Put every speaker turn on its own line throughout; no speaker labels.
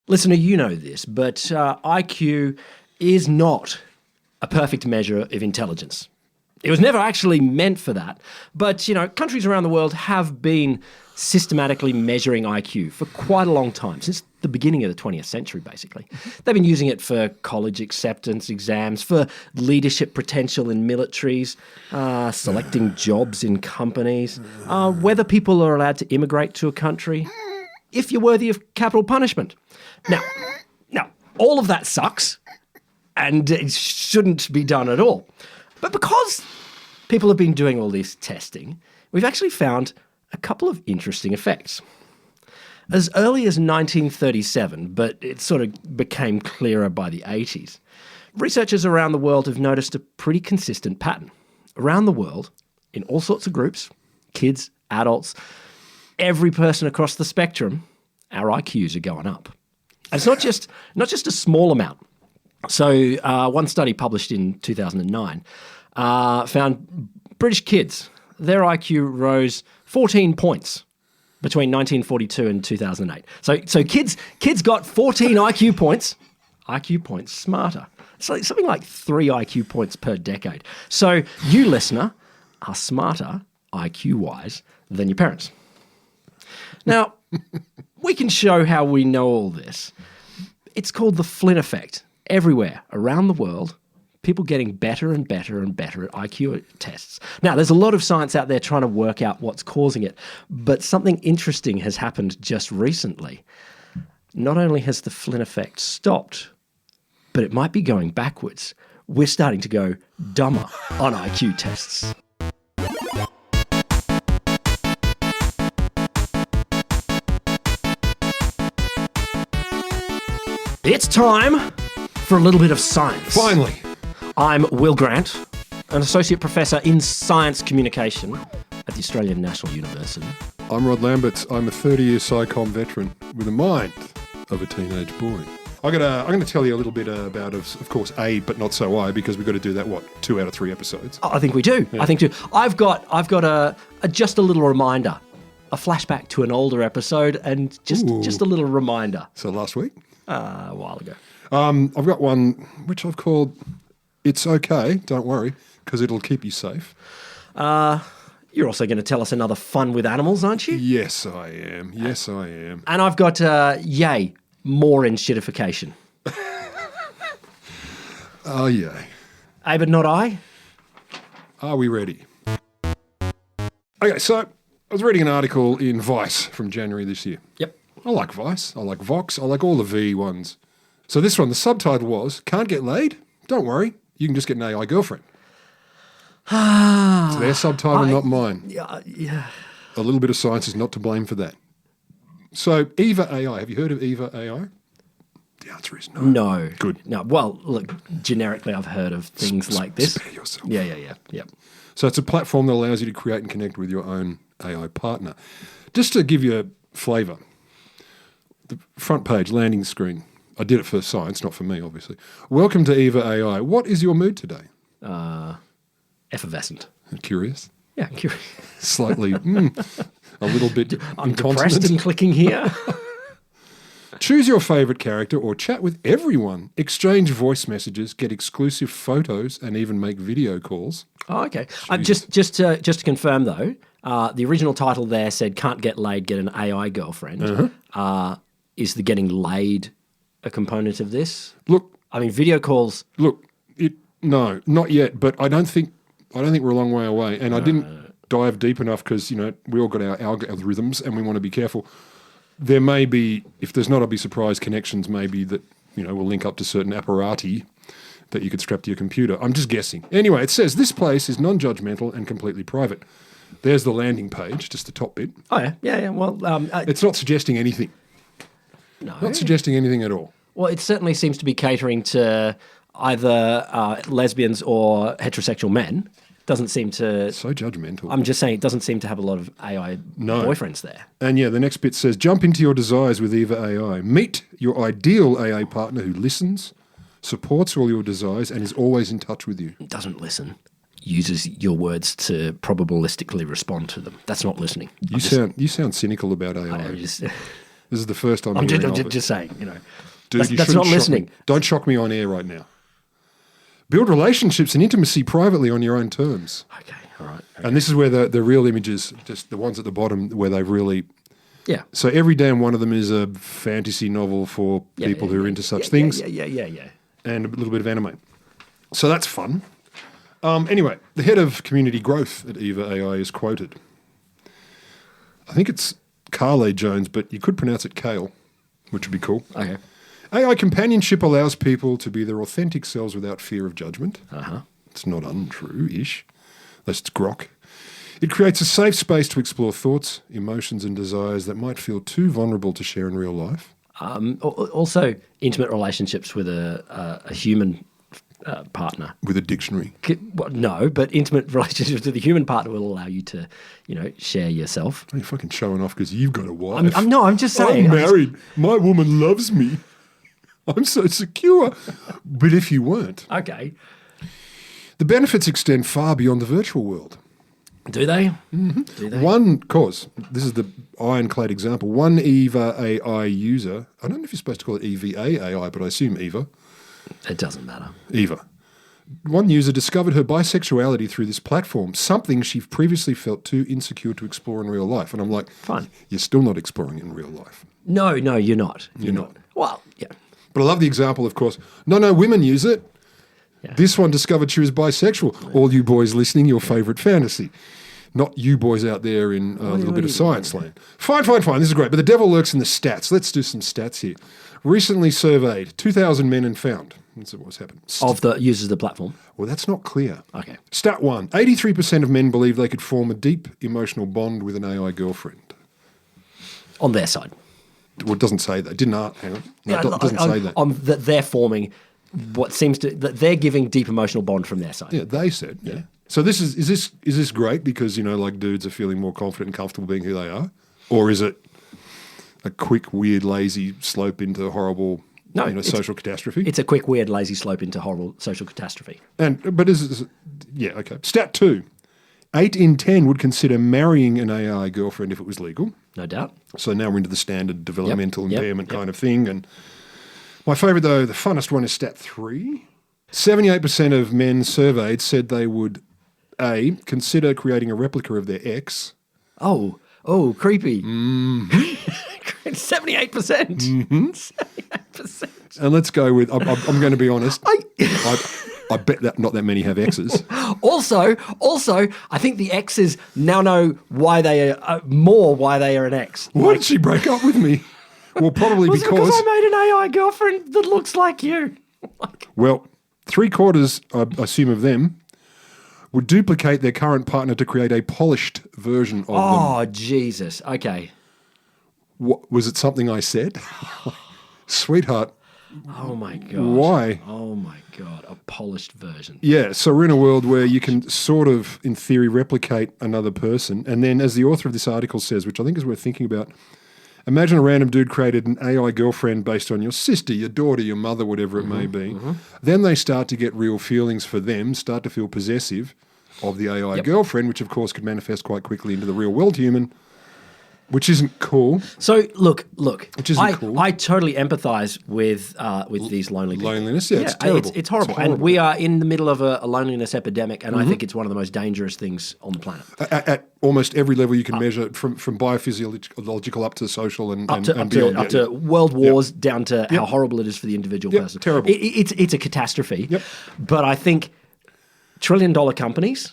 Listener, you know this, but IQ is not a perfect measure of intelligence. It was never actually meant for that. But, countries around the world have been systematically measuring IQ for quite a long time, since the beginning of the 20th century, basically. They've been using it for college acceptance exams, for leadership potential in militaries, selecting jobs in companies, whether people are allowed to immigrate to a country, if you're worthy of capital punishment. Now, all of that sucks, and it shouldn't be done at all. But because people have been doing all this testing, we've actually found a couple of interesting effects. As early as 1937, but it sort of became clearer by the 80s, researchers around the world have noticed a pretty consistent pattern. Around the world, in all sorts of groups, kids, adults, every person across the spectrum, our IQs are going up. And it's not just a small amount. So one study published in 2009 found British kids, their IQ rose 14 points between 1942 and 2008. So kids got 14 IQ points smarter. So something like 3 IQ points per decade. So you, listener, are smarter IQ-wise than your parents. Now, we can show how we know all this. It's called the Flynn Effect. Everywhere around the world, people getting better and better and better at IQ tests. Now, there's a lot of science out there trying to work out what's causing it, but something interesting has happened just recently. Not only has the Flynn Effect stopped, but it might be going backwards. We're starting to go dumber on IQ tests. It's time for a little bit of science.
Finally.
I'm Will Grant, an associate professor in science communication at the Australian National University.
I'm Rod Lambert. I'm a 30-year SciComm veteran with the mind of a teenage boy. I'm going to tell you a little bit about, of course, A, but not so I, because we've got to do that, 2 out of 3 episodes?
I think we do. Yeah. I think too. I've got just a little reminder, a flashback to an older episode, and just a little reminder.
So last week?
A while ago.
I've got one which I've called It's Okay, Don't Worry, because it'll keep you safe.
You're also going to tell us another fun with animals, aren't you?
Yes, I am. Yes, I am.
And I've got, yay, more enshittification.
Oh, yay.
A, but not I?
Are we ready? Okay, so I was reading an article in Vice from January this year.
Yep.
I like Vice, I like Vox, I like all the V ones. So this one, the subtitle was, Can't get laid? Don't worry, you can just get an AI girlfriend. It's their subtitle, not mine.
Yeah.
A little bit of science is not to blame for that. So Eva AI, have you heard of Eva AI? The answer is no.
No.
Good.
No. Well, look, generically I've heard of things like this.
Spare yourself.
Yeah.
So it's a platform that allows you to create and connect with your own AI partner. Just to give you a flavour, the front page, landing screen. I did it for science, not for me, obviously. Welcome to Eva AI. What is your mood today?
Effervescent.
Curious?
Yeah, curious.
Slightly, a little bit
I'm
incontinent.
depressed and clicking here.
Choose your favourite character or chat with everyone. Exchange voice messages, get exclusive photos, and even make video calls.
Oh, okay. Just to confirm, though, the original title there said "Can't get laid, get an AI girlfriend." Is the getting laid a component of this?
Look,
I mean, video calls.
Look, no, not yet. But I don't think we're a long way away. And I didn't dive deep enough because we all got our algorithms and we want to be careful. There may be, if there's not, I'll be surprised. Connections maybe that will link up to certain apparati that you could strap to your computer. I'm just guessing. Anyway, it says this place is non-judgmental and completely private. There's the landing page, just the top bit.
Oh yeah. Well,
it's not suggesting anything.
No.
Not suggesting anything at all.
Well, it certainly seems to be catering to either lesbians or heterosexual men. Doesn't seem to...
So judgmental.
I'm just saying it doesn't seem to have a lot of AI boyfriends there.
And yeah, the next bit says, jump into your desires with Eva AI. Meet your ideal AI partner who listens, supports all your desires, and is always in touch with you.
Doesn't listen. Uses your words to probabilistically respond to them. That's not listening.
You sound cynical about AI. This is the first time
I'm
hearing of it.
just saying, you know.
Dude,
that's
you
not
shouldn't shock
listening.
me. Don't shock me on air right now. Build relationships and intimacy privately on your own terms.
Okay, all right.
And this is where the real images, just the ones at the bottom, where they've really...
Yeah.
So every damn one of them is a fantasy novel for people who are into such things.
Yeah.
And a little bit of anime. So that's fun. Anyway, the head of community growth at Eva AI is quoted. I think it's Carle Jones, but you could pronounce it Kale, which would be cool.
Okay.
AI companionship allows people to be their authentic selves without fear of judgment.
Uh-huh.
It's not untrue-ish. Unless it's grok. It creates a safe space to explore thoughts, emotions and desires that might feel too vulnerable to share in real life.
Also, intimate relationships with a human partner.
With a dictionary.
Well, no, but intimate relationships with a human partner will allow you to, share yourself.
You're fucking showing off because you've got a wife.
I'm just saying.
I'm married. My woman loves me. I'm so secure. But if you weren't...
Okay.
The benefits extend far beyond the virtual world.
Do they?
Mm-hmm.
Do they?
One, of course, this is the ironclad example. One Eva AI user, I don't know if you're supposed to call it EVA AI, but I assume Eva.
It doesn't matter.
Eva. One user discovered her bisexuality through this platform, something she previously felt too insecure to explore in real life. And I'm like,
fine.
You're still not exploring it in real life.
No, you're not. You're not. Well, yeah.
But I love the example, of course. No, women use it.
Yeah.
This one discovered she was bisexual. All you boys listening, your favourite fantasy. Not you boys out there in a little bit of science land. Fine. This is great. But the devil lurks in the stats. Let's do some stats here. Recently surveyed 2,000 men and found. Let's see what's happened.
Of the users of the platform?
Well, that's not clear.
Okay.
Stat 1. 83% of men believe they could form a deep emotional bond with an AI girlfriend.
On their side.
Well, it doesn't say that. Hang on. No, it doesn't say that.
That they're forming what seems to... that they're giving deep emotional bond from their side.
Yeah, they said. Yeah. So this is this great because, like dudes are feeling more confident and comfortable being who they are? Or is it a quick, weird, lazy slope into horrible social catastrophe?
It's a quick, weird, lazy slope into horrible social catastrophe.
Okay. Stat 2. 8 in 10 would consider marrying an AI girlfriend if it was legal.
No doubt.
So now we're into the standard developmental impairment kind of thing. And my favourite, though, the funnest one is stat 3. 78% of men surveyed said they would, A, consider creating a replica of their ex.
Oh, creepy. 78%. Mm-hmm. 78%.
And let's go with, I'm going to be honest, I bet that not that many have exes.
Also, I think the exes now know why they are why they are an ex.
Why did she break up with me? Well, probably because
I made an AI girlfriend that looks like you.
Well, 3/4, I assume, of them would duplicate their current partner to create a polished version of them.
Oh, Jesus. Okay.
What, was it something I said? Sweetheart.
Oh, my God.
Why?
Oh, my God. A polished version.
Yeah, so we're in a world where you can sort of, in theory, replicate another person. And then, as the author of this article says, which I think is worth thinking about, imagine a random dude created an AI girlfriend based on your sister, your daughter, your mother, whatever it may be. Mm-hmm. Then they start to get real feelings for them, start to feel possessive of the AI girlfriend, which, of course, could manifest quite quickly into the real world human. Which isn't cool.
So look.
Which isn't cool.
I totally empathise with these lonely people.
Loneliness, it's terrible.
It's horrible. And we are in the middle of a loneliness epidemic, and I think it's one of the most dangerous things on the planet.
At almost every level you can measure, from biophysiological up to social and beyond.
Up to world wars, down to how horrible it is for the individual person.
Terrible.
It's a catastrophe. Yep. But I think trillion-dollar companies...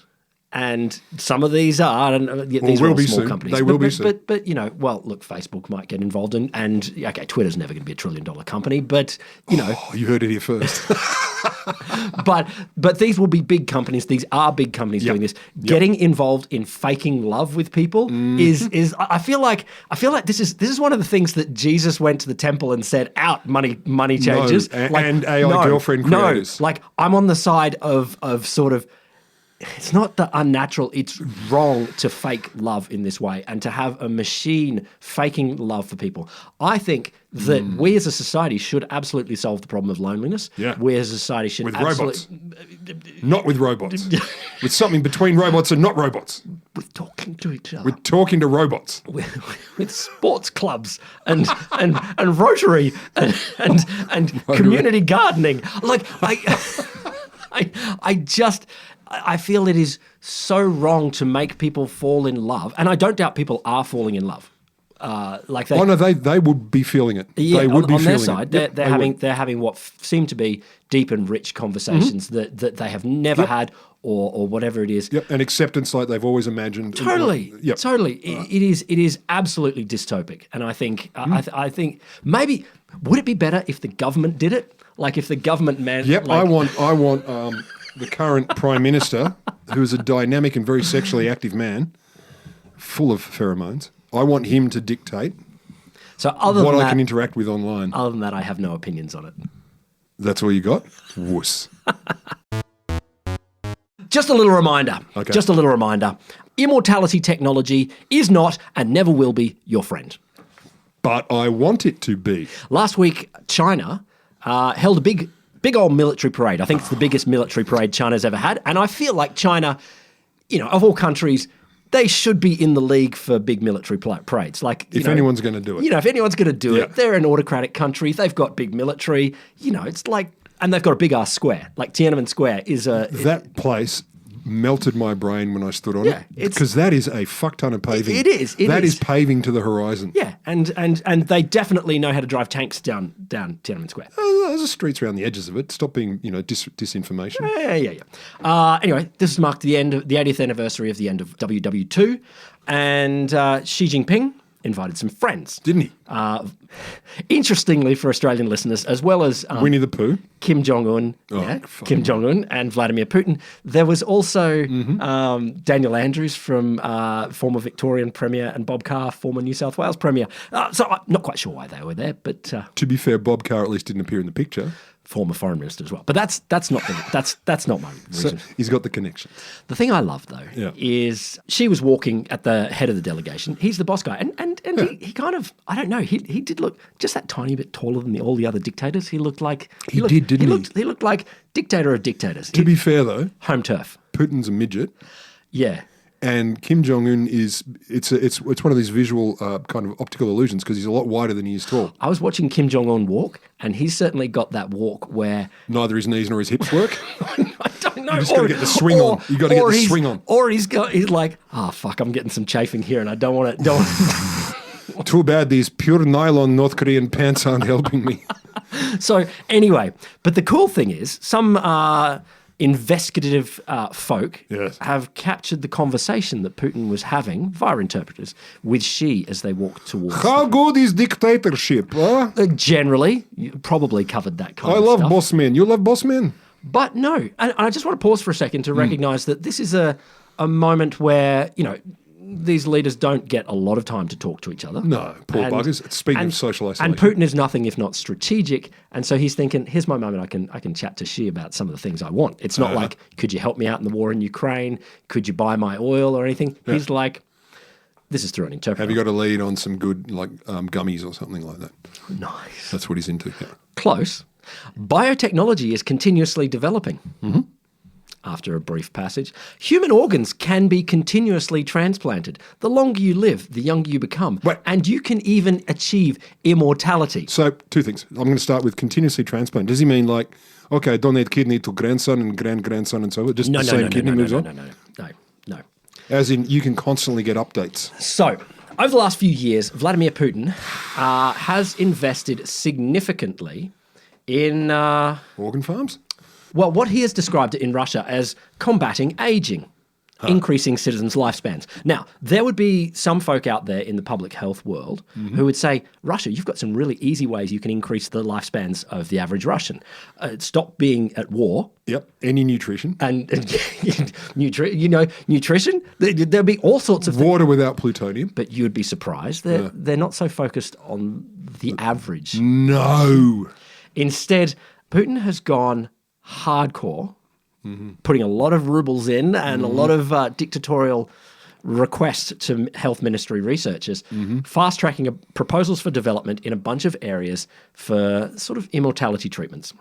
And some of these are, and these are all small companies.
They will be soon.
But look, Facebook might get involved, and Twitter's never going to be a trillion-dollar company, but
Oh, you heard it here first.
but these will be big companies. These are big companies doing this. Getting involved in faking love with people is I feel like this is one of the things that Jesus went to the temple and said, "Out, money changers."
And AI girlfriend creators.
No, I'm on the side of sort of. it's not the unnatural. It's wrong to fake love in this way and to have a machine faking love for people. I think that we as a society should absolutely solve the problem of loneliness.
Yeah.
We as a society should
With robots. Not with robots. With something between robots and not robots.
with talking to each other.
With talking to robots.
With sports clubs and Rotary and community gardening. Like I feel it is so wrong to make people fall in love, and I don't doubt people are falling in love.
They would be feeling it.
Yeah,
they would be
on their
feeling
side,
it.
they're having what seem to be deep and rich conversations that they have never had or whatever it is.
Yep, and acceptance like they've always imagined.
Totally,
Yep.
totally. It is absolutely dystopic, and I think I think maybe would it be better if the government did it? Like if the government man.
Yep, I want the current Prime Minister, who is a dynamic and very sexually active man, full of pheromones. I want him to dictate
So other
what
than
I
that,
can interact with online.
other than that, I have no opinions on it.
That's all you got? Wuss.
Just a little reminder.
Okay.
Just a little reminder. Immortality technology is not and never will be your friend.
But I want it to be.
Last week, China held a big old military parade. I think it's the biggest military parade China's ever had. And I feel like China, of all countries, they should be in the league for big military parades. Like,
If anyone's going to do it.
if anyone's going to do
Yeah.
it, they're an autocratic country. They've got big military. It's like, and they've got a big ass square. Like Tiananmen Square is a.
That place melted my brain when I stood on
Yeah,
it.
it's-
Because that is a fuck ton of paving.
It is.
That is paving to the horizon.
Yeah, and they definitely know how to drive tanks down Tiananmen Square.
There's streets around the edges of it. Stop being, disinformation.
Yeah. Anyway, this marked the 80th anniversary of the end of WW2, and Xi Jinping invited some friends.
Didn't he?
Interestingly, for Australian listeners, as well as
Winnie the Pooh.
Kim Jong-un, Kim Jong-un and Vladimir Putin, there was also Daniel Andrews from former Victorian Premier and Bob Carr, former New South Wales Premier. So I'm not quite sure why they were there, but
To be fair, Bob Carr at least didn't appear in the picture.
former foreign minister as well. But that's not my reason.
So he's got the connection.
The thing I love though is she was walking at the head of the delegation. He's the boss guy, and he kind of, I don't know, he did look just that tiny bit taller than all the other dictators. He looked like
He did.
He looked like dictator of dictators.
To be fair, though,
Home turf.
Putin's a midget.
Yeah.
And Kim Jong-un it's one of these visual kind of optical illusions because he's a lot wider than he is tall.
I was watching Kim Jong-un walk, and he's certainly got that walk where
Neither his knees nor his hips work.
I don't know.
You just got to get the swing on. You got to get the swing on.
Or he's like, fuck, I'm getting some chafing here, and I don't want to.
Too bad these pure nylon North Korean pants aren't helping me.
So anyway, but the cool thing is some investigative folk
Yes.
have captured the conversation that Putin was having via interpreters with Xi as they walked towards.
How good is dictatorship? Huh?
Generally, you probably covered that kind
I
of
love
stuff.
boss men. You love boss men?
But no, and I just want to pause for a second to recognise that this is a moment where, these leaders don't get a lot of time to talk to each other.
No, poor buggers. Speaking of social isolation.
And Putin is nothing if not strategic. And so he's thinking, here's my moment. I can chat to Xi about some of the things I want. It's not like, could you help me out in the war in Ukraine? Could you buy my oil or anything? Yeah. He's like, this is through an interpreter.
Have you got a lead on some good gummies or something like that?
Nice.
That's what he's into. Yeah.
Close. Biotechnology is continuously developing. Mm-hmm. After a brief passage, human organs can be continuously transplanted. The longer you live, the younger you become.
Wait.
And you can even achieve immortality.
So, two things. I'm going to start with continuously transplant. Does he mean like, okay, donate kidney to grandson and grandson and so on? Just the same kidney moves on?
No.
As in, you can constantly get updates.
So, over the last few years, Vladimir Putin has invested significantly in...
Organ farms?
Well, what he has described in Russia as combating aging, increasing citizens' lifespans. Now, there would be some folk out there in the public health world who would say, Russia, you've got some really easy ways you can increase the lifespans of the average Russian. Stop being at war.
Yep. Any nutrition.
And nutrition. There'll be all sorts of things.
Water without plutonium.
But you'd be surprised. They're not so focused on the average.
No.
Instead, Putin has gone hardcore putting a lot of rubles in and a lot of dictatorial request to health ministry researchers, fast-tracking proposals for development in a bunch of areas for sort of immortality treatments.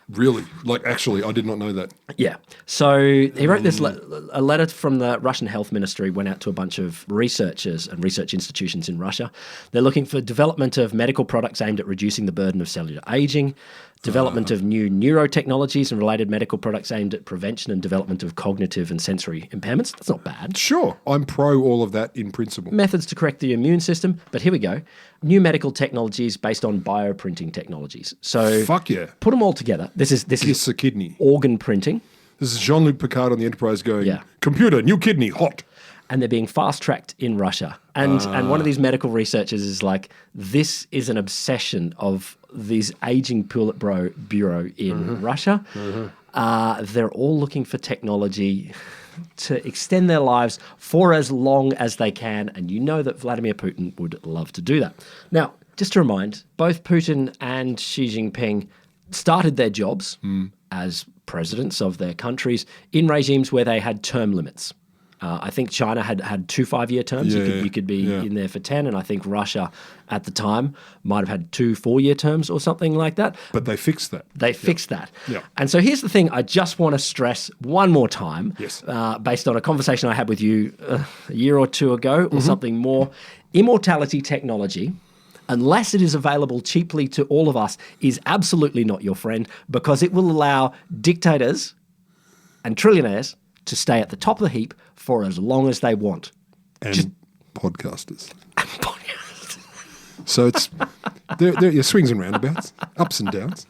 Really? Like, actually, I did not know that.
Yeah. So he wrote this a letter from the Russian health ministry, went out to a bunch of researchers and research institutions in Russia. They're looking for development of medical products aimed at reducing the burden of cellular aging, development of new neurotechnologies and related medical products aimed at prevention and development of cognitive and sensory impairments. That's not bad.
Sure. I'm pro all of that in principle.
Methods to correct the immune system. But here we go. New medical technologies based on bioprinting technologies. So
Fuck yeah.
put them all together. This is
Kiss a kidney.
organ printing.
This is Jean-Luc Picard on the Enterprise going,
Yeah.
computer, new kidney, hot.
And they're being fast-tracked in Russia. And one of these medical researchers is like, this is an obsession of these aging bureau in Russia. They're all looking for technology to extend their lives for as long as they can. And you know that Vladimir Putin would love to do that. Now, just to remind, both Putin and Xi Jinping started their jobs as presidents of their countries in regimes where they had term limits. I think China had 2 5-year terms. You could be in there for 10, and I think Russia at the time might have had 2 4-year terms or something like that.
But they fixed that.
They fixed that.
Yeah.
And so here's the thing I just want to stress one more time,
Yes.
based on a conversation I had with you a year or two ago or something more. Immortality technology, unless it is available cheaply to all of us, is absolutely not your friend, because it will allow dictators and trillionaires to stay at the top of the heap for as long as they want.
And podcasters. So it's, there your swings and roundabouts, ups and downs.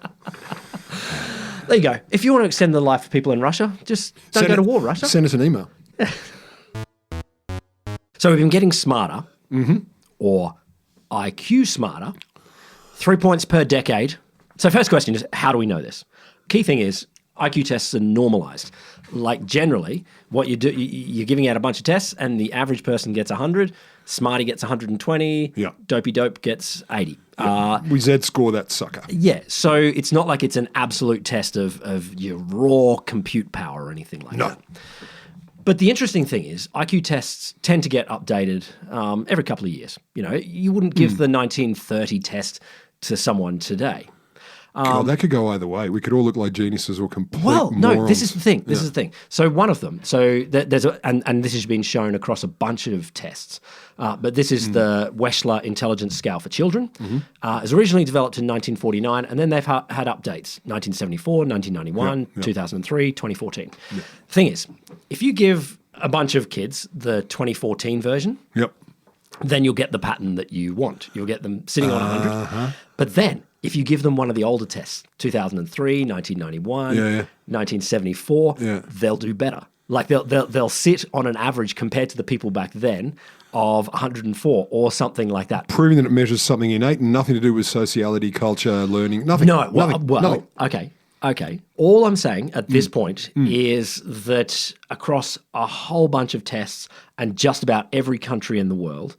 There you go. If you want to extend the life of people in Russia, just don't go to war, Russia.
Send us an email.
So we've been getting smarter, or IQ smarter, 3 points per decade. So first question is, how do we know this? Key thing is, IQ tests are normalized. Like generally, what you do, you're giving out a bunch of tests and the average person gets 100, Smarty gets 120, Dopey Dope gets 80.
We Z-score that sucker.
Yeah, so it's not like it's an absolute test of your raw compute power or anything like that. But the interesting thing is, IQ tests tend to get updated every couple of years. You know, you wouldn't give the 1930 test to someone today.
God, that could go either way. We could all look like geniuses or complete morons.
No, this is the thing. This is the thing. So one of them, there's and this has been shown across a bunch of tests, but this is the Wechsler Intelligence Scale for Children. It was originally developed in 1949, and then they've had updates, 1974, 1991, 2003, 2014. Thing is, if you give a bunch of kids the 2014 version, then you'll get the pattern that you want. You'll get them sitting on 100. But then, if you give them one of the older tests, 2003, 1991, 1974, they'll do better. Like they'll sit on an average compared to the people back then of 104 or something like that.
Proving that it measures something innate and nothing to do with sociality, culture, learning, nothing.
Nothing. Okay. All I'm saying at this point is that across a whole bunch of tests and just about every country in the world,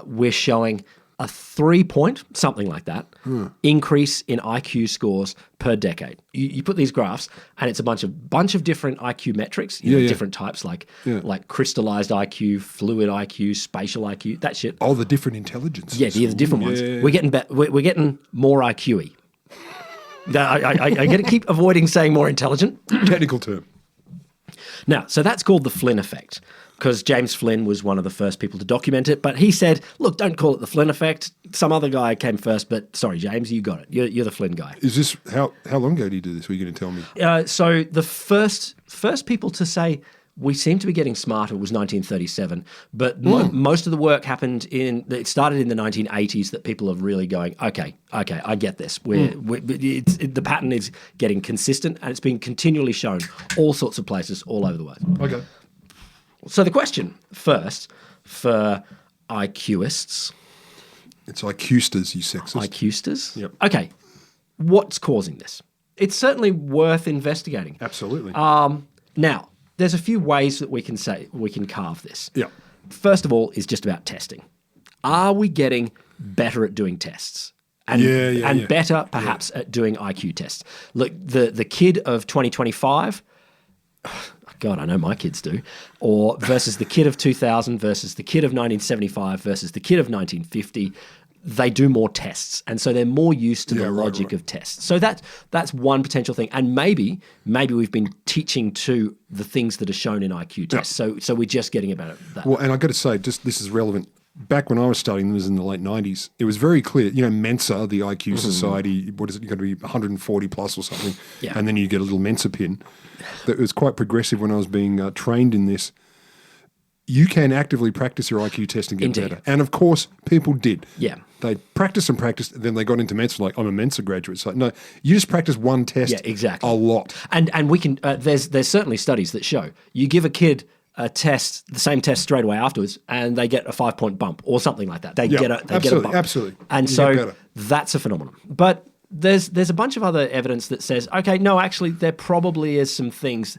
we're showing a 3-point, something like that, increase in IQ scores per decade. You put these graphs, and it's a bunch of different IQ metrics, different types like crystallized IQ, fluid IQ, spatial IQ, that shit.
Oh, the different intelligences.
Yeah, the different ones. We're getting more IQ-y. I got to keep avoiding saying more intelligent.
Technical term.
Now, so that's called the Flynn Effect, because James Flynn was one of the first people to document it. But he said, look, don't call it the Flynn Effect. Some other guy came first, but sorry, James, you got it. You're the Flynn guy.
Is this, how long ago did you do this? Were you going to tell me?
So the first people to say we seem to be getting smarter was 1937. But most of the work it started in the 1980s, that people are really going, okay, I get this. The pattern is getting consistent, and it's been continually shown all sorts of places all over the world.
Okay.
So the question first for IQists.
It's IQsters, you sexist.
IQsters?
Yep.
Okay. What's causing this? It's certainly worth investigating.
Absolutely.
Now, there's a few ways that we can carve this.
Yeah.
First of all is just about testing. Are we getting better at doing tests? And better perhaps at doing IQ tests. Look, the kid of 2025 God, I know my kids do, or versus the kid of 2000 versus the kid of 1975 versus the kid of 1950, they do more tests. And so they're more used to the logic of tests. So that's one potential thing. And maybe we've been teaching to the things that are shown in IQ tests.
Yeah.
So we're just getting about it. That.
Well, and I've got to say, just this is relevant. Back when I was studying this in the late 90s, it was very clear, Mensa, the IQ Society, what is it, you've got to be 140 plus or something, and then you get a little Mensa pin. That was quite progressive when I was being trained in this. You can actively practice your IQ test and get better. And of course, people did.
Yeah.
They practiced and practiced, then they got into Mensa, like, I'm a Mensa graduate. So, no, you just practice one test a lot.
And we can, there's certainly studies that show you give a kid a test, the same test straight away afterwards, and they get a 5-point bump or something like that. They get a bump.
Absolutely.
And so that's a phenomenon. But there's a bunch of other evidence that says, okay, no, actually, there probably is some things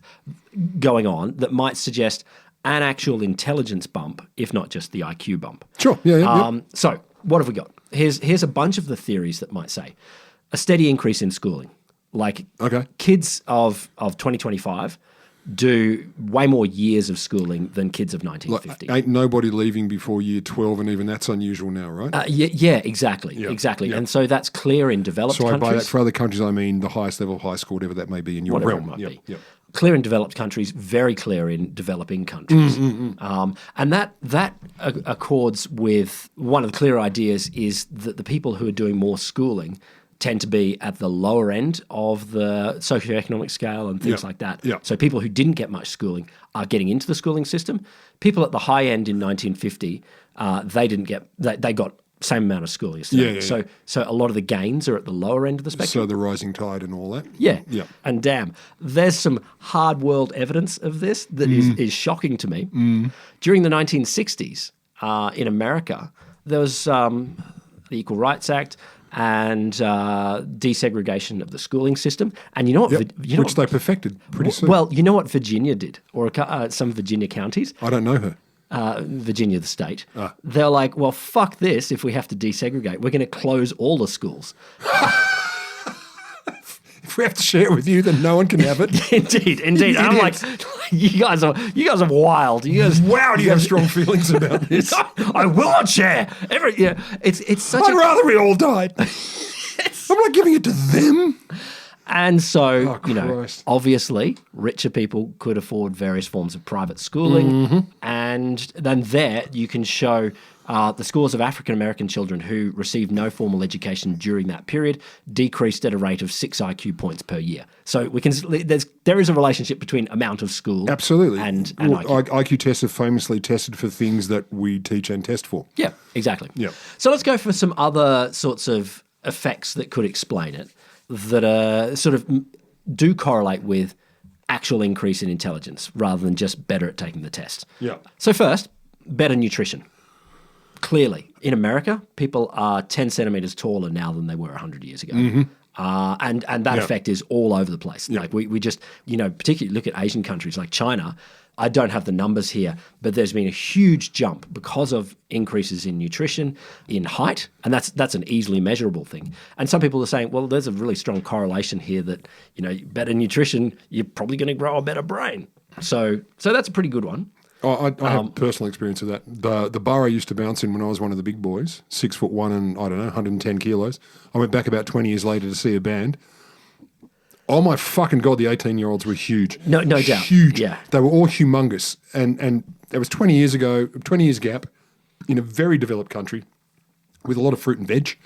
going on that might suggest an actual intelligence bump, if not just the IQ bump.
Sure. Yeah.
So what have we got? Here's a bunch of the theories that might say a steady increase in schooling. Like kids of 2025 do way more years of schooling than kids of 1950.
Ain't nobody leaving before year 12, and even that's unusual now, right?
Exactly. Exactly. And so that's clear in developed countries.
So by that, for other countries, I mean the highest level of high school, whatever that may be in your realm.
Might be. Clear in developed countries, very clear in developing countries. And that accords with one of the clear ideas is that the people who are doing more schooling tend to be at the lower end of the socioeconomic scale and things like that. So people who didn't get much schooling are getting into the schooling system. People at the high end in 1950, they got same amount of schooling. So a lot of the gains are at the lower end of the spectrum.
So the rising tide and all that.
Yeah. And damn, there's some hard world evidence of this that is shocking to me. During the 1960s in America, there was the Equal Rights Act and desegregation of the schooling system. And you know what?
Which they perfected pretty soon.
Well, you know what Virginia did, or some Virginia counties?
I don't know her.
Virginia, the state. They're like, well, fuck this. If we have to desegregate, we're going to close all the schools.
If we have to share it with you, then no one can have it.
Indeed. And I'm like, you guys are wild.
Wow, do you have strong feelings about this?
I will not share. It's such.
I'd rather we all died. I'm not giving it to them.
And so, obviously, richer people could afford various forms of private schooling. And then there you can show the scores of African-American children who received no formal education during that period decreased at a rate of 6 IQ points per year. So there is a relationship between amount of school and IQ.
IQ tests are famously tested for things that we teach and test for.
Yeah, exactly.
Yeah.
So let's go for some other sorts of effects that could explain it, that sort of do correlate with actual increase in intelligence rather than just better at taking the test.
Yeah.
So first, better nutrition. Clearly, in America, people are 10 centimeters taller now than they were 100 years ago. And that effect is all over the place. Like we just, particularly look at Asian countries like China. I don't have the numbers here, but there's been a huge jump because of increases in nutrition, in height, and that's an easily measurable thing. And some people are saying, well, there's a really strong correlation here that, better nutrition, you're probably going to grow a better brain. So that's a pretty good one.
I have personal experience of that. The bar I used to bounce in when I was one of the big boys, 6'1" and 110 kilos. I went back about 20 years later to see a band. Oh my fucking God, the 18-year-olds were huge.
No doubt.
Huge.
Yeah.
They were all humongous. And that was 20 years ago, 20 years gap in a very developed country with a lot of fruit and veg.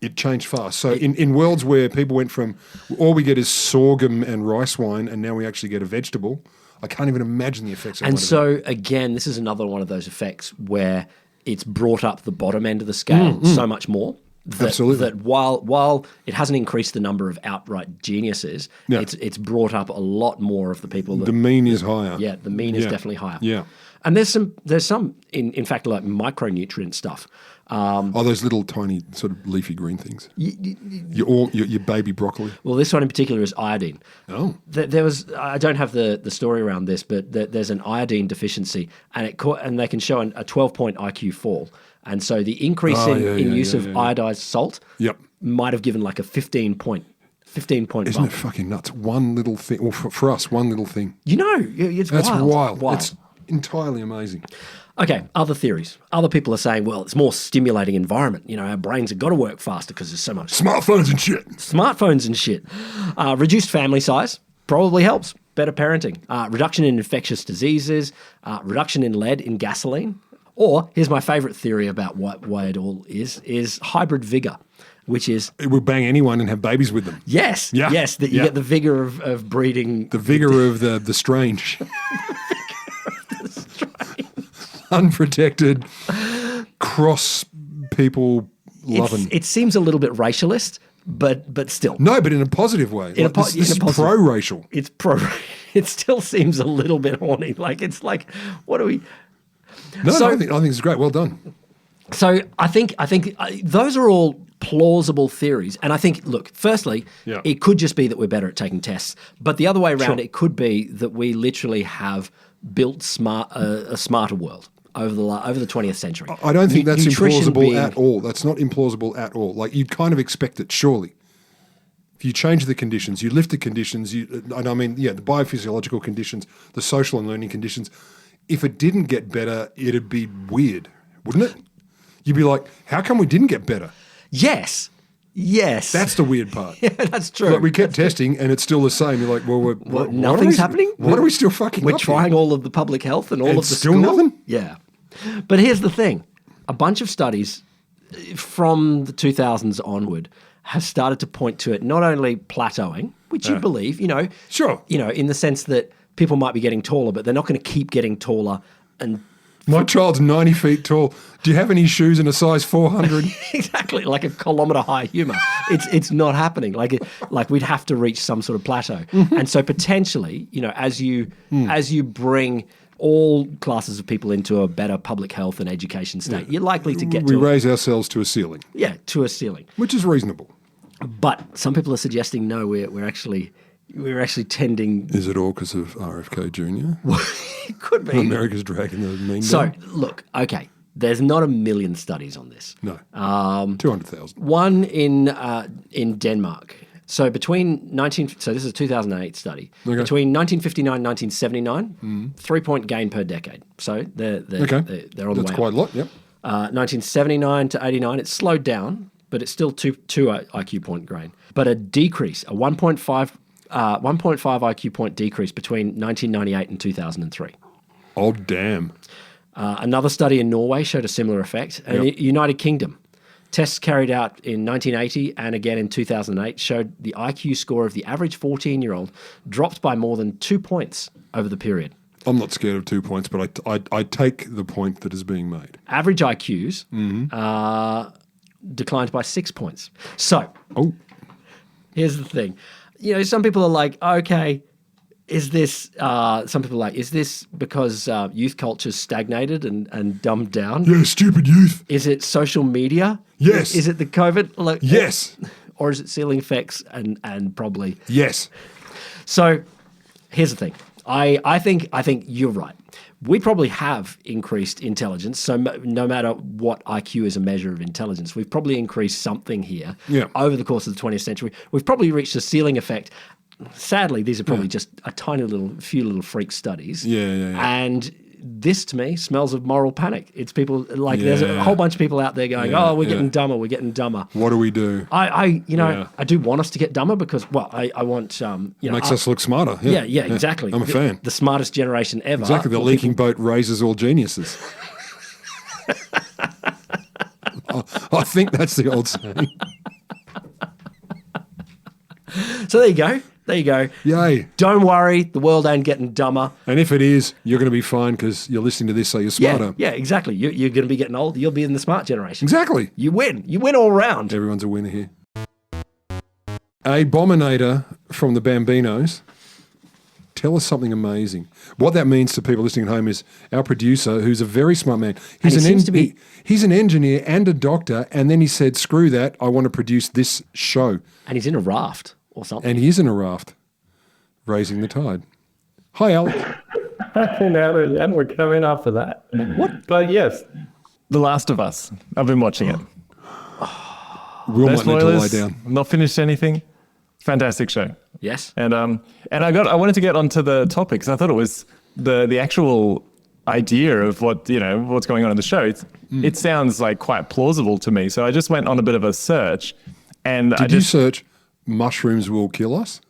It changed fast. So in worlds where people went from all we get is sorghum and rice wine and now we actually get a vegetable, I can't even imagine the effects.
And so, again, this is another one of those effects where it's brought up the bottom end of the scale so much more.
Absolutely.
That while it hasn't increased the number of outright geniuses, it's brought up a lot more of the people.
The mean is higher.
Yeah, the mean is definitely higher.
Yeah.
And there's some in fact like micronutrient stuff.
Those little tiny sort of leafy green things. Your baby broccoli.
Well, this one in particular is iodine.
Oh.
There was, I don't have the story around this, but there's an iodine deficiency, and they can show a 12-point IQ fall. And so the increase in use of iodized salt might have given like a 15-point 15 point
Isn't
bump.
it fucking nuts? One little thing, or for us, one little thing.
You know, it's
That's
wild.
wild. It's entirely amazing.
Okay, other theories. Other people are saying, well, it's more stimulating environment. You know, our brains have got to work faster because there's so much
Smartphones and shit.
smartphones and shit. Reduced family size probably helps. Better parenting. Reduction in infectious diseases. Reduction in lead in gasoline. Or, here's my favourite theory about why it all is hybrid vigour, which is...
It would bang anyone and have babies with them.
Yes,
Yeah.
yes, that you get the vigour of breeding.
The vigour of the strange. Unprotected, cross people loving.
It seems a little bit racialist, but still.
No, but in a positive way.
In a
This is
positive-
pro-racial.
It's pro. It still seems a little bit horny. Like, it's like, what do we...
No,
So-
I think it's great. Well done.
So I think those are all plausible theories. And I think, look, firstly,
Yeah.
it could just be that we're better at taking tests. But the other way around,
Sure.
it could be that we literally have built a smarter world over the 20th century.
I don't think that's
Nutrition
implausible
being-
at all. That's not implausible at all. Like, you'd kind of expect it, surely. If you change the conditions, you lift the conditions, and I mean, the biophysiological conditions, the social and learning conditions, if it didn't get better, it'd be weird, wouldn't it? You'd be like, how come we didn't get better?
Yes.
That's the weird part.
Yeah, that's true.
Like, we kept testing and it's still the same. You're like, well,
Nothing's happening?
What are we still fucking
We're
up here?
trying all of the public health and all
And
of the
still
school.
nothing?
Yeah. But here's the thing. A bunch of studies from the 2000s onward have started to point to it not only plateauing, which you believe,
Sure.
in the sense that people might be getting taller, but they're not going to keep getting taller. And
My child's 90 feet tall. Do you have any shoes in a size 400?
exactly, like a kilometre high humour. It's not happening. Like we'd have to reach some sort of plateau. And so potentially, as you bring all classes of people into a better public health and education state, you're likely to get
We raise ourselves to a ceiling,
to a ceiling.
which is reasonable.
But some people are suggesting no, we're actually tending.
Is it all because of RFK Jr.?
It could be.
America's dragging the mean
So
down?
look, okay, there's not a million studies on this.
No. 200,000.
One in Denmark. So so this is a 2008 study.
Okay.
Between 1959 and 1979, 3-point gain per decade. So they're on the way.
That's quite a lot, yep.
1979 to 89, it slowed down, but it's still two IQ point gain. But a decrease, a 1.5 IQ point decrease between 1998 and 2003.
Oh, damn.
Another study in Norway showed a similar effect. And
Yep.
United Kingdom, tests carried out in 1980 and again in 2008 showed the IQ score of the average 14-year-old dropped by more than 2 points over the period.
I'm not scared of 2 points, but I take the point that is being made.
Average IQs declined by 6 points. So
Oh,
here's the thing. Some people are like, okay, is this because youth culture's stagnated and dumbed down?
yeah, stupid youth.
Is it social media?
Yes.
Is it the COVID?
Yes.
Or is it ceiling effects and probably?
Yes.
So here's the thing. I think you're right. We probably have increased intelligence. So no matter what IQ is a measure of intelligence, we've probably increased something here over the course of the 20th century. We've probably reached a ceiling effect. Sadly, these are probably just a few little freak studies.
Yeah.
And this, to me, smells of moral panic. It's people there's a
Yeah.
whole bunch of people out there going,
Yeah,
"Oh, we're getting
yeah.
dumber. We're getting dumber."
What do we do?
I
Yeah.
do want us to get dumber because, I want
Makes us look smarter.
yeah, exactly.
I'm a fan.
The smartest generation ever.
Exactly. The
Well,
leaking boat raises all geniuses. I think that's the old saying.
So there you go. There you go.
Yay.
Don't worry, the world ain't getting dumber.
And if it is, you're going to be fine because you're listening to this, so you're smarter.
Yeah, exactly. You're going to be getting old. You'll be in the smart generation.
Exactly.
You win. You win all round.
Everyone's a winner here. A Bominator from the Bambinos. Tell us something amazing. What that means to people listening at home is our producer, who's a very smart man.
And he seems to be-
He's an engineer and a doctor, and then he said, screw that, I want to produce this show.
And he's in a raft or something.
And he is in a raft, raising the tide. Hi, Alec.
And we're coming off of that. What? But yes, The Last of Us. I've been watching it.
We all
No
might need to lie
spoilers.
down.
I've not finished anything. Fantastic show.
Yes.
And I wanted to get onto the topic because I thought it was the actual idea of what's going on in the show. It sounds like quite plausible to me. So I just went on a bit of a search, and
Did you search mushrooms will kill us?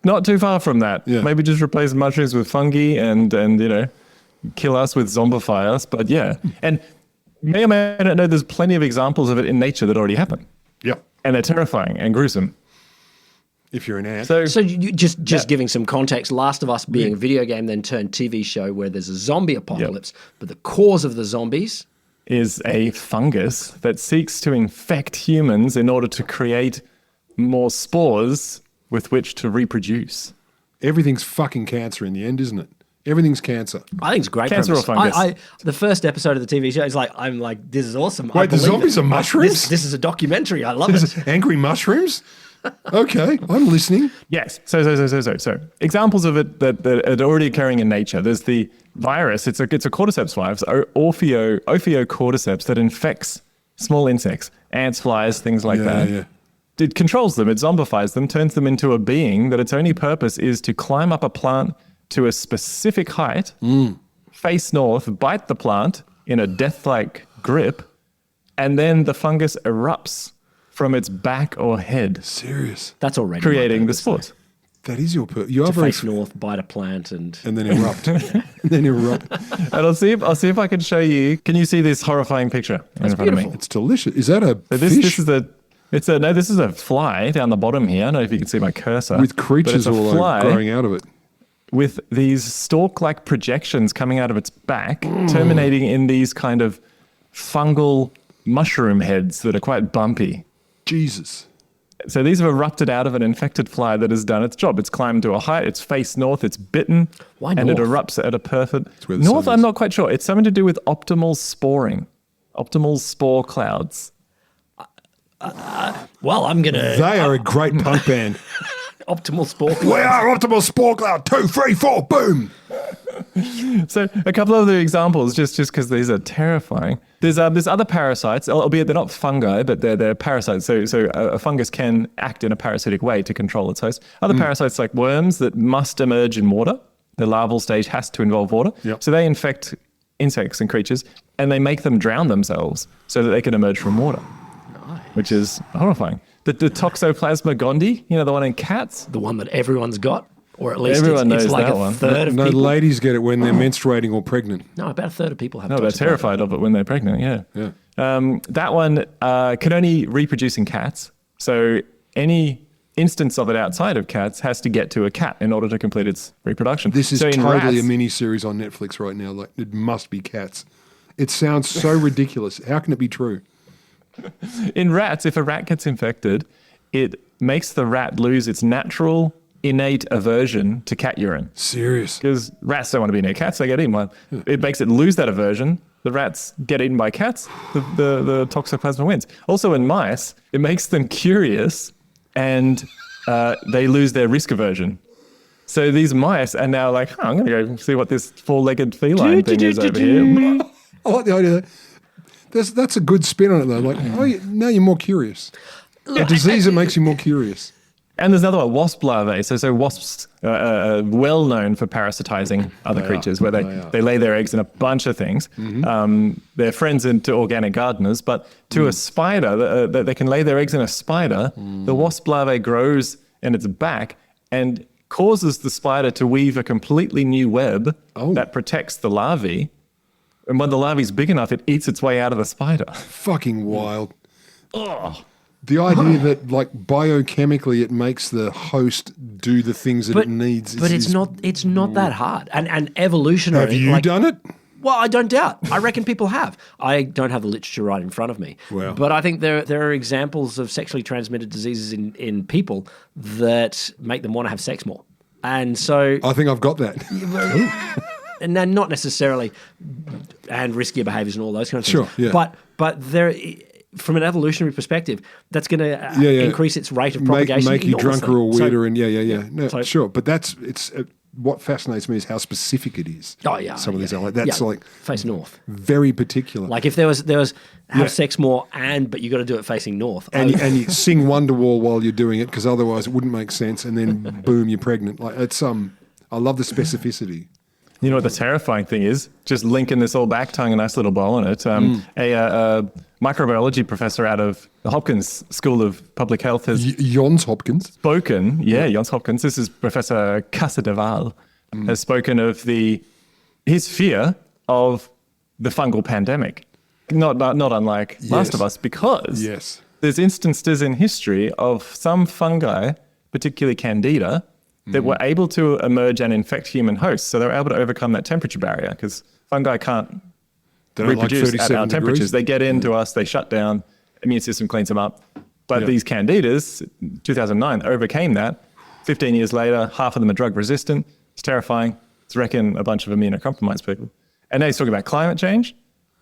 Not too far from that.
Yeah.
Maybe just replace mushrooms with fungi and kill us with zombify us. But yeah, and may or may not know there's plenty of examples of it in nature that already happen.
Yep.
And they're terrifying and gruesome.
If you're an ant.
So you just giving some context, Last of Us being a video game then turned TV show where there's a zombie apocalypse, but the cause of the zombies
is a fungus that seeks to infect humans in order to create more spores with which to reproduce.
Everything's fucking cancer in the end, isn't it? Everything's cancer.
I think it's a great
Cancer or
premise.
fungus?
The first episode of the TV show is I'm like, this is awesome. I
Wait, the
believe
zombies
it.
are mushrooms?
This is a documentary. I love it.
Angry mushrooms? Okay, I'm listening.
Yes. So examples of it that are already occurring in nature. There's the virus. It's a cordyceps virus, Ophiocordyceps, that infects small insects, ants, flies, things like that.
Yeah.
It controls them. It zombifies them, turns them into a being that its only purpose is to climb up a plant to a specific height, face north, bite the plant in a death-like grip, and then the fungus erupts from its back or head,
Serious.
That's already
creating the spores.
That is your You are
To
very
face north, bite a plant, and
and then erupt. And then erupt.
And I'll see if I can show you. Can you see this horrifying picture in front of me?
It's delicious. Is that a
So
fish
this is a fly down the bottom here. I don't know if you can see my cursor.
with
but
creatures
it's a
all
fly
growing out of it?
with these stalk-like projections coming out of its back, terminating in these kind of fungal mushroom heads that are quite bumpy.
Jesus.
So these have erupted out of an infected fly that has done its job. It's climbed to a height, it's faced north, it's bitten,
Why
and it
north?
erupts at a perfect...
where the
North,
sun
I'm
is.
not quite sure. It's something to do with optimal sporing, optimal spore clouds.
well, I'm gonna
They are a great punk band.
optimal sport.
We are Optimal Spore Cloud 2, 3, 4, boom.
So a couple of other examples, just because these are terrifying. There's other parasites, albeit they're not fungi, but they're parasites. So a fungus can act in a parasitic way to control its host. Other parasites like worms that must emerge in water. The larval stage has to involve water.
Yep.
So they infect insects and creatures, and they make them drown themselves so that they can emerge from water, which is horrifying. The Toxoplasma gondii, the one in cats.
The one that everyone's got, or at least
Everyone
it's
knows
like
that
a
one.
third of
No,
people.
ladies get it when they're menstruating or pregnant.
No, about a third of people have.
No, they're
toxoplasma.
terrified of it when they're pregnant, yeah. That one can only reproduce in cats. So any instance of it outside of cats has to get to a cat in order to complete its reproduction.
This is
so in
totally a
rats-
mini series on Netflix right now. Like, it must be cats. It sounds so ridiculous. How can it be true?
In rats, if a rat gets infected, it makes the rat lose its natural, innate aversion to cat urine.
Serious.
Because rats don't want to be near cats, they get eaten by. It makes it lose that aversion. The rats get eaten by cats, the toxoplasma wins. Also in mice, it makes them curious and they lose their risk aversion. So these mice are now like, I'm going to go see what this four-legged feline thing is over here.
I like the idea that that's a good spin on it though. Like, now you're more curious. A disease that makes you more curious.
And there's another one, wasp larvae. So wasps are well known for parasitizing other creatures, where they lay their eggs in a bunch of things. They're friends to organic gardeners, but to a spider, they can lay their eggs in a spider. The wasp larvae grows in its back and causes the spider to weave a completely new web that protects the larvae. And when the larvae's big enough, it eats its way out of the spider.
Fucking wild. The idea that, like, biochemically it makes the host do the things that it needs.
But it's not that hard. And evolutionary.
Have you done it?
Well, I don't doubt. I reckon people have. I don't have the literature right in front of me.
Well.
But I think there are examples of sexually transmitted diseases in people that make them want to have sex more. And so...
I think I've got that.
and then not necessarily... And riskier behaviours and all those kinds of things.
Sure, yeah.
But there... From an evolutionary perspective, that's going to increase its rate of propagation.
Make you
enormously.
drunker or weirder,
So-
and No,
So-
sure, but it's what fascinates me is how specific it is.
Oh yeah,
some of these are like
yeah.
like
face north.
very particular.
Like if there was have sex more but you got to do it facing north.
And you sing Wonderwall while you're doing it because otherwise it wouldn't make sense. And then boom, you're pregnant. Like it's I love the specificity.
You know what the terrifying thing is? Just linking this all back, tying a nice little bow on it. A microbiology professor out of the Hopkins School of Public Health has
Johns Hopkins
spoken. Yeah, Johns Hopkins. This is Professor Casadeval has spoken of his fear of the fungal pandemic. Not unlike Last of Us, because there's instances in history of some fungi, particularly Candida, that were able to emerge and infect human hosts. So they were able to overcome that temperature barrier because fungi can't reproduce at our temperatures. They get into us, they shut down, immune system cleans them up. But these Candidas, 2009, overcame that. 15 years later, half of them are drug resistant. It's terrifying. It's wrecking a bunch of immunocompromised people. And now he's talking about climate change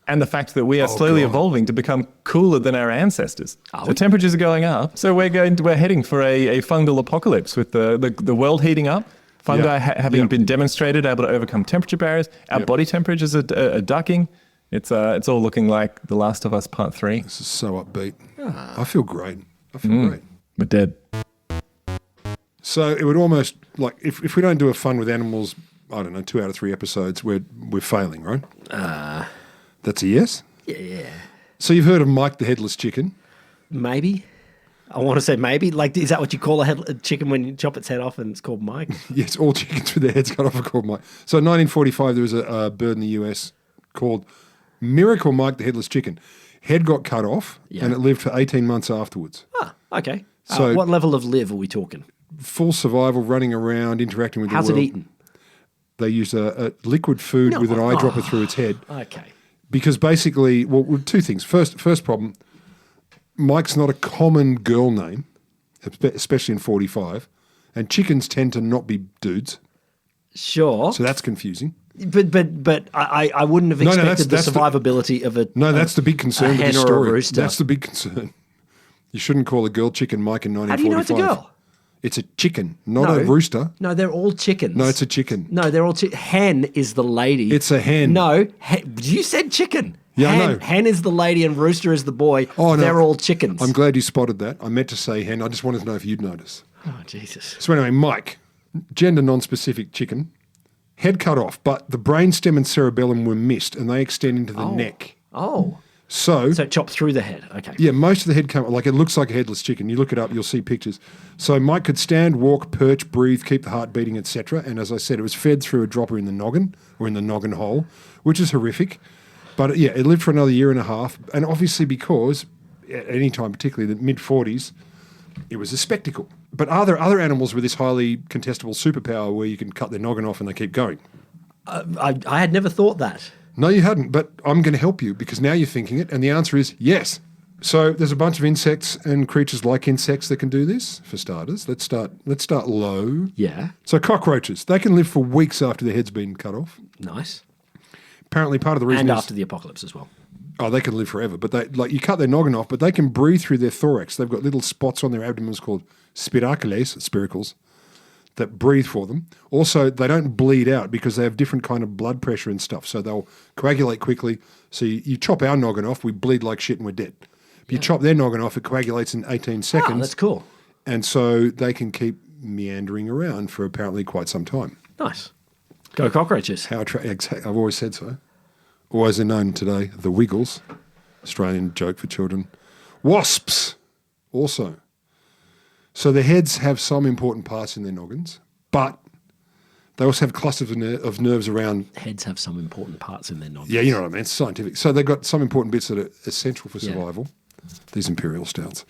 and the fact that we are slowly evolving to become cooler than our ancestors. The temperatures are going up. So we're heading for a fungal apocalypse with the world heating up. Fungi having been demonstrated able to overcome temperature barriers. Our body temperatures are ducking. It's all looking like The Last of Us Part 3.
This is so upbeat. I feel great. Great.
We're dead.
So it would almost, like, if we don't do a fun with animals, I don't know, 2 out of 3 episodes, we're failing, right? That's a yes?
Yeah.
So you've heard of Mike the Headless Chicken?
Maybe. I want to say maybe. Like, is that what you call a chicken when you chop its head off and it's called Mike?
Yes, all chickens with their heads cut off are called Mike. So in 1945, there was a bird in the US called Miracle Mike the Headless Chicken. Head got cut off and it lived for 18 months afterwards.
Ah, okay.
So
what level of live are we talking?
Full survival, running around, interacting with the world.
How's it eaten?
They used a liquid food with an eyedropper through its head.
Okay.
Because basically, well, 2 things. First problem, Mike's not a common girl name, especially in 45, and chickens tend to not be dudes.
Sure.
So that's confusing.
But I wouldn't have expected the survivability of a
that's the big concern with
hen
this
or a
story.
rooster.
That's the big concern. You shouldn't call a girl chicken Mike in 1945.
How do you know it's a girl?
It's a chicken, not a rooster.
No, they're all chickens.
No, it's a chicken.
No, they're all hen is the lady.
It's a hen.
No, you said chicken.
Yeah,
hen,
I know.
Hen is the lady and rooster is the boy.
Oh, no.
They're all chickens.
I'm glad you spotted that. I meant to say hen. I just wanted to know if you'd notice.
Oh, Jesus.
So anyway, Mike, gender non-specific chicken, head cut off, but the brainstem and cerebellum were missed and they extend into the neck.
Oh.
So
chopped through the head. Okay.
Yeah, most of the head it looks like a headless chicken. You look it up, you'll see pictures. So Mike could stand, walk, perch, breathe, keep the heart beating, etc. And as I said, it was fed through a dropper in the noggin or in the noggin hole, which is horrific. But it lived for another 1.5 years. And obviously because at any time, particularly the mid-40s, it was a spectacle. But are there other animals with this highly contestable superpower where you can cut their noggin off and they keep going?
I had never thought that.
No, you hadn't, but I'm going to help you because now you're thinking it, and the answer is yes. So there's a bunch of insects and creatures like insects that can do this, for starters. Let's start low.
Yeah.
So cockroaches, they can live for weeks after their head's been cut off.
Nice.
Apparently part of the reason
and after the apocalypse as well.
Oh, they can live forever, but you cut their noggin off, but they can breathe through their thorax. They've got little spots on their abdomens called spiracles, that breathe for them. Also, they don't bleed out because they have different kind of blood pressure and stuff, so they'll coagulate quickly. So you chop our noggin off, we bleed like shit and we're dead. If you chop their noggin off, it coagulates in 18 seconds.
Oh, that's cool.
And so they can keep meandering around for apparently quite some time.
Nice. Go cockroaches.
I've always said so. Or as they're known today, the Wiggles, Australian joke for children. Wasps, also. So their heads have some important parts in their noggins, but they also have clusters of nerves around.
Heads have some important parts in their noggins.
Yeah, you know what I mean. It's scientific. So they've got some important bits that are essential for survival, these imperial stouts.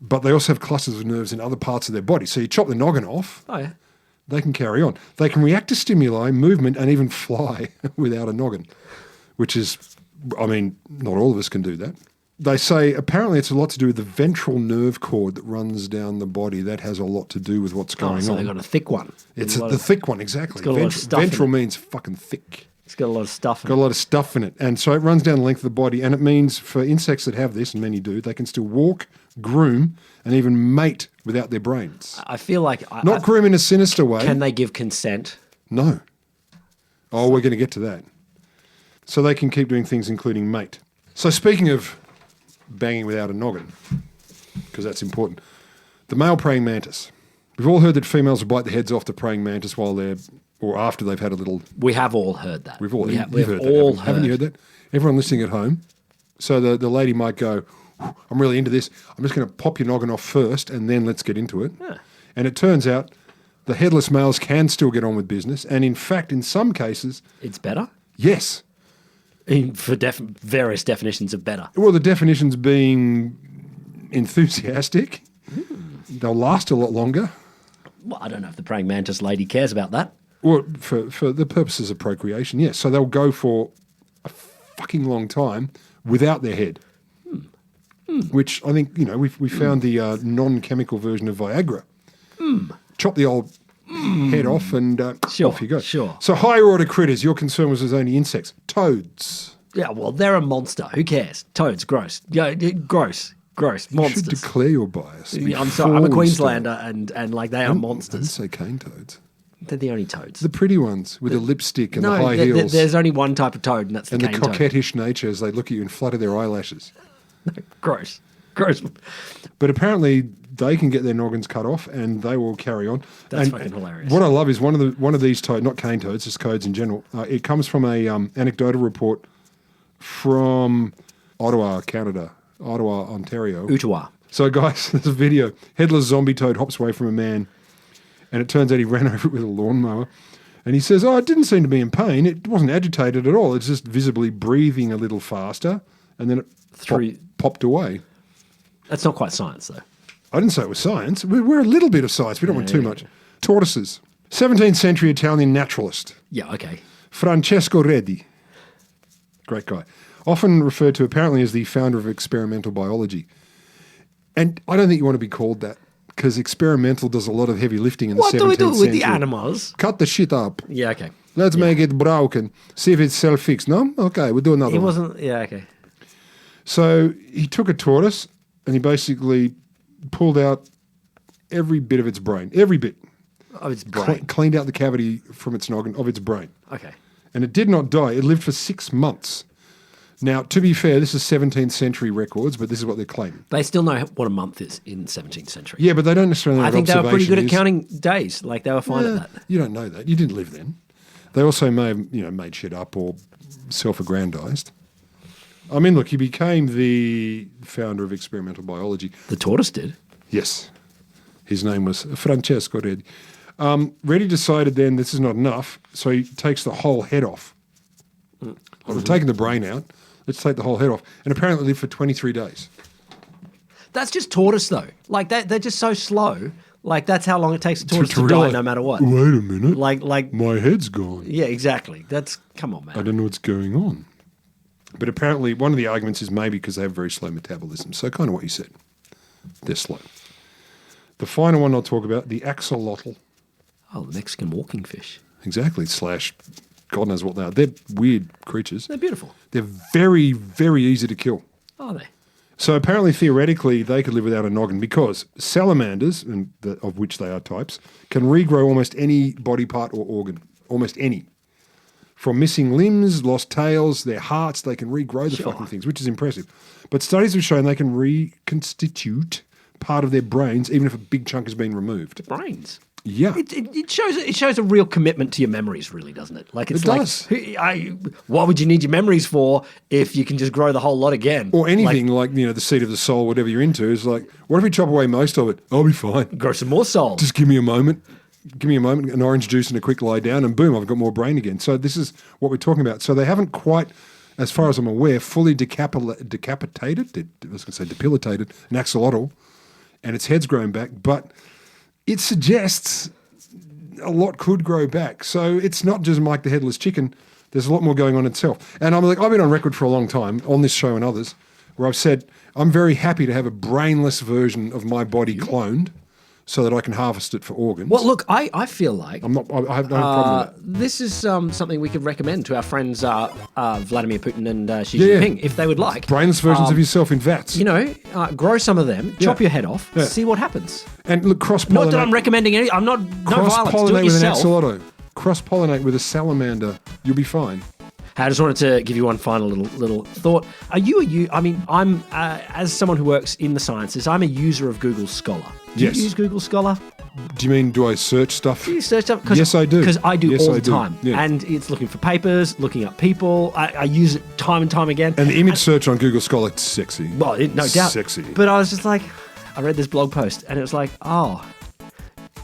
But they also have clusters of nerves in other parts of their body. So you chop the noggin off, they can carry on. They can react to stimuli, movement, and even fly without a noggin, which is, I mean, not all of us can do that. They say apparently it's a lot to do with the ventral nerve cord that runs down the body. That has a lot to do with what's going on.
So they've got a thick one.
It's the thick one, exactly.
It's got a lot of stuff
ventral
in it.
means fucking thick.
It's got a lot of stuff in
Got
it.
a lot of stuff in it. And so it runs down the length of the body. And it means for insects that have this, and many do, they can still walk, groom, and even mate without their brains.
I feel like...
Not groom in a sinister way.
Can they give consent?
No. Oh, we're going to get to that. So they can keep doing things, including mate. So speaking of banging without a noggin, because that's important, the male praying mantis. We've all heard that females will bite the heads off the praying mantis while they're, or after they've had a little...
We have all heard that.
We've all
We've
heard
all
that. Haven't you heard that? Everyone listening at home. So the lady might go, I'm really into this. I'm just going to pop your noggin off first and then let's get into it.
Yeah.
And it turns out the headless males can still get on with business. And in fact, in some cases,
It's better?
yes.
For various definitions of better.
Well, the definitions being enthusiastic, they'll last a lot longer.
Well, I don't know if the praying mantis lady cares about that.
Well, for the purposes of procreation, yes. So they'll go for a fucking long time without their head, which I think, we found the non-chemical version of Viagra. Chop the old head off and
Sure,
off you go.
sure.
So higher order critters, your concern was as only insects. Toads.
Yeah, well, they're a monster. Who cares? Toads, gross. Yeah, gross.
You should
Monsters.
declare your bias.
Yeah, I'm sorry, I'm a
before we
Queenslander, and like they are
Don't
monsters.
say cane toads.
They're the only toads.
The pretty ones with the lipstick and the high
there-
heels.
there's only one type of toad, and that's the
and the
cane toad.
coquettish nature as they look at you and flutter their eyelashes.
Gross.
But apparently they can get their noggins cut off and they will carry on.
That's
And
fucking hilarious.
What I love is one of these toads, not cane toads, just toads in general. It comes from a anecdotal report from Ottawa, Canada, Ottawa, Ontario.
Ottawa.
So guys, there's a video. Headless zombie toad hops away from a man, and it turns out he ran over it with a lawnmower. And he says, it didn't seem to be in pain. It wasn't agitated at all. It's just visibly breathing a little faster, and then it popped away.
That's not quite science, though.
I didn't say it was science. We're a little bit of science. We don't want too much. Tortoises. 17th century Italian naturalist.
Yeah, okay.
Francesco Redi. Great guy. Often referred to apparently as the founder of experimental biology. And I don't think you want to be called that because experimental does a lot of heavy lifting in the 17th century.
What do we do with the animals?
Cut the shit up.
Yeah, okay.
Let's make it broken. See if it's self-fixed. No? Okay, we'll do another
He
one.
wasn't... Yeah, okay.
So he took a tortoise and he basically pulled out every bit of its brain. Every bit.
Oh, it's brain.
Cleaned out the cavity from its noggin of its brain.
Okay.
And it did not die. It lived for 6 months. Now, to be fair, this is 17th century records, but this is what they're claiming.
They still know what a month is in 17th century.
Yeah, but they don't necessarily know
I
what
think they were pretty good at
observation
counting days. Like, they were fine
is.
at that.
You don't know that. You didn't live then. They also may have, made shit up or self-aggrandized. I mean, look, he became the founder of experimental biology.
The tortoise did.
Yes. His name was Francesco Redi. Redi decided then this is not enough, so he takes the whole head off. We've taken the brain out. Let's take the whole head off. And apparently lived for 23 days.
That's just tortoise, though. Like, they're just so slow. Like, that's how long it takes a tortoise to die,
realize,
no matter what.
Wait a minute.
Like,
My head's gone.
yeah, exactly. Come on,
I
man.
don't know what's going on. But apparently one of the arguments is maybe because they have very slow metabolism. So kind of what you said. They're slow. The final one I'll talk about, the axolotl.
Oh, the Mexican walking fish.
Exactly. / God knows what they are. They're weird creatures.
They're beautiful.
They're very, very easy to kill.
Are they?
So apparently, theoretically, they could live without a noggin because salamanders, of which they are types, can regrow almost any body part or organ. Almost any. From missing limbs, lost tails, their hearts, they can regrow the fucking things, which is impressive. But studies have shown they can reconstitute part of their brains, even if a big chunk has been removed.
Brains.
Yeah.
It shows a real commitment to your memories, really, doesn't it? Like, it's
It does.
What would you need your memories for if you can just grow the whole lot again?
Or anything like the seat of the soul, whatever you're into, is like, what if we chop away most of it? I'll be fine.
Grow some more soul.
Just give me a moment. Give me a moment, an orange juice and a quick lie down, and boom, I've got more brain again. So this is what we're talking about. So they haven't quite, as far as I'm aware, fully decapitated, I was going to say depilated, an axolotl, and its head's grown back, but it suggests a lot could grow back. So it's not just Mike the Headless Chicken. There's a lot more going on itself. And I've been on record for a long time, on this show and others, where I've said I'm very happy to have a brainless version of my body cloned so that I can harvest it for organs.
Well, look, I feel like
I have no problem with it.
this is something we could recommend to our friends Vladimir Putin and Xi Jinping if they would like.
Brainless versions of yourself in vats.
You know, grow some of them, chop your head off, see what happens.
And look, cross-pollinate.
Not that I'm recommending any. I'm not. No violence. Do it
Cross-pollinate with an
yourself.
axolotl. Cross-pollinate with a salamander. You'll be fine.
I just wanted to give you one final little thought. Are you? I mean, I'm as someone who works in the sciences, I'm a user of Google Scholar. Do you use Google Scholar?
Do you mean, do I search stuff?
Do you search stuff?
Yes, I do.
Because I do
Yes,
all
I
the
do.
time.
Yeah.
And it's looking for papers, looking up people. I use it time and time again.
And the image search on Google Scholar, it's sexy.
Well, no doubt.
Sexy.
But I was just like, I read this blog post and it was like,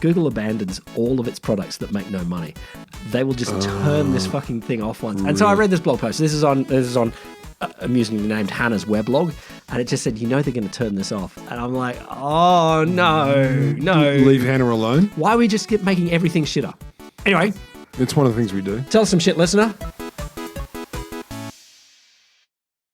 Google abandons all of its products that make no money. They will just turn this fucking thing off once. And so I read this blog post. This is on amusingly named Hannah's weblog, and it just said, they're going to turn this off. And I'm like, oh no.
Leave Hannah alone.
Why are we just making everything shitter? Anyway,
It's one of the things we do.
tell us some shit, listener.